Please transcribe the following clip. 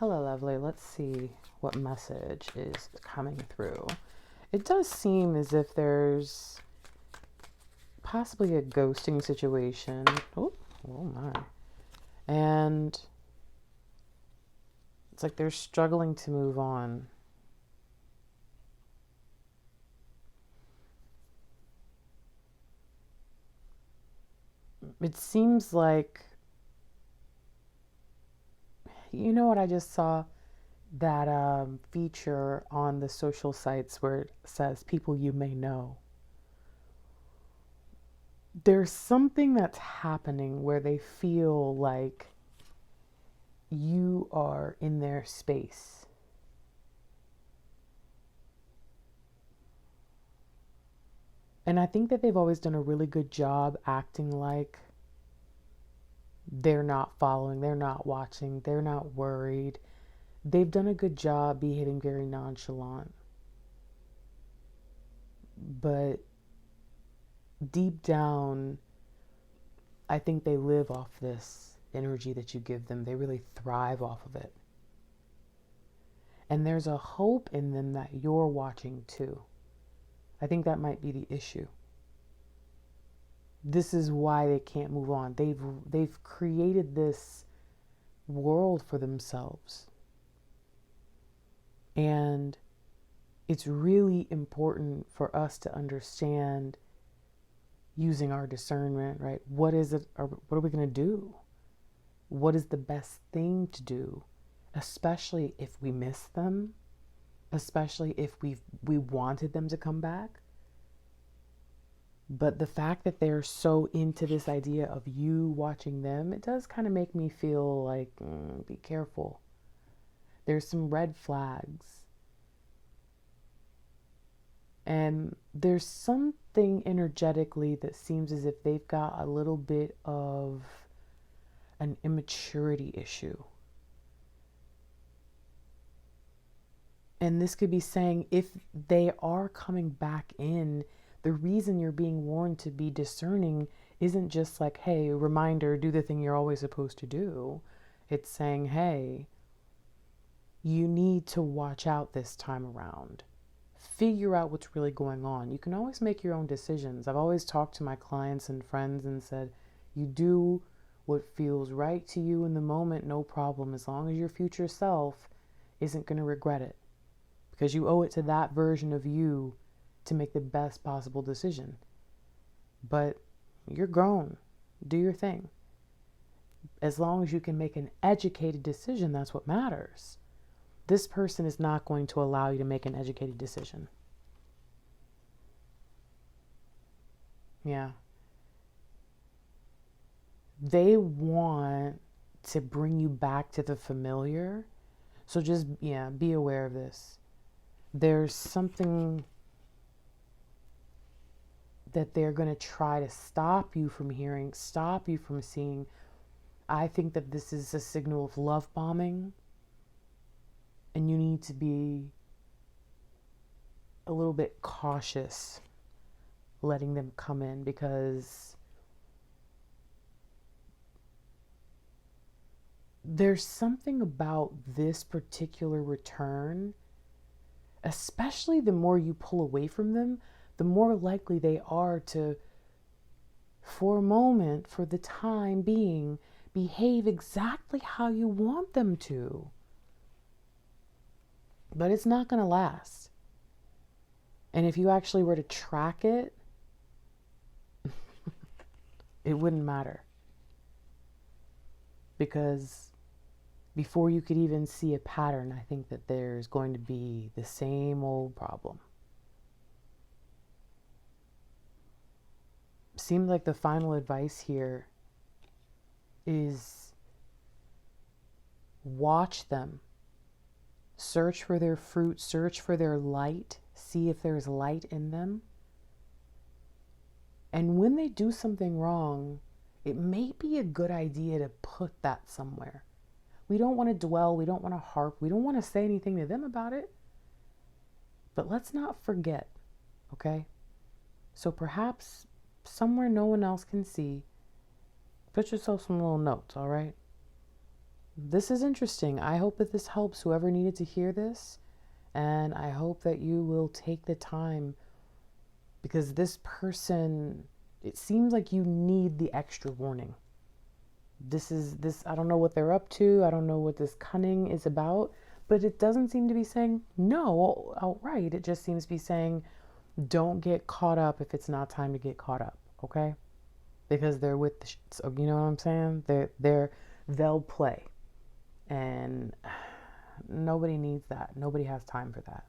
Hello, lovely. Let's see what message is coming through. It does seem as if there's possibly a ghosting situation. Oh my. And it's like they're struggling to move on. It seems like, you know what I just saw? That feature on the social sites where it says people you may know. There's something that's happening where they feel like you are in their space. And I think that they've always done a really good job acting like they're not following, they're not watching, they're not worried. They've done a good job behaving very nonchalant. But deep down, I think they live off this energy that you give them. They really thrive off of it. And there's a hope in them that you're watching too. I think that might be the issue. This is why they can't move on. They've created this world for themselves. And it's really important for us to understand, using our discernment, right? What is it, or what are we going to do? What is the best thing to do? Especially if we miss them, especially if we wanted them to come back. But the fact that they're so into this idea of you watching them, it does kind of make me feel like, be careful. There's some red flags. And there's something energetically that seems as if they've got a little bit of an immaturity issue. And this could be saying, if they are coming back in, the reason you're being warned to be discerning isn't just like, hey, reminder, do the thing you're always supposed to do. It's saying, hey, you need to watch out this time around. Figure out what's really going on. You can always make your own decisions. I've always talked to my clients and friends and said, you do what feels right to you in the moment, no problem, as long as your future self isn't going to regret it. Because you owe it to that version of you to make the best possible decision. But you're grown. Do your thing. As long as you can make an educated decision, that's what matters. This person is not going to allow you to make an educated decision. Yeah. They want to bring you back to the familiar. So just, be aware of this. There's something that they're going to try to stop you from hearing, stop you from seeing. I think that this is a signal of love bombing. And you need to be a little bit cautious letting them come in, because there's something about this particular return, especially the more you pull away from them, the more likely they are to, for a moment, for the time being, behave exactly how you want them to. But it's not going to last. And if you actually were to track it, it wouldn't matter. Because before you could even see a pattern, I think that there's going to be the same old problem. Seems like the final advice here is watch them. Search for their fruit, search for their light, see if there's light in them. And when they do something wrong, it may be a good idea to put that somewhere. We don't want to dwell, we don't want to harp, we don't want to say anything to them about it. But let's not forget, okay? So perhaps somewhere no one else can see, put yourself some little notes, all right? This is interesting. I hope that this helps whoever needed to hear this. And I hope that you will take the time, because this person, it seems like you need the extra warning. I don't know what they're up to. I don't know what this cunning is about, but it doesn't seem to be saying no outright. It just seems to be saying, don't get caught up if it's not time to get caught up. Okay. Because they're with the so you know what I'm saying? They'll play. And nobody needs that. Nobody has time for that.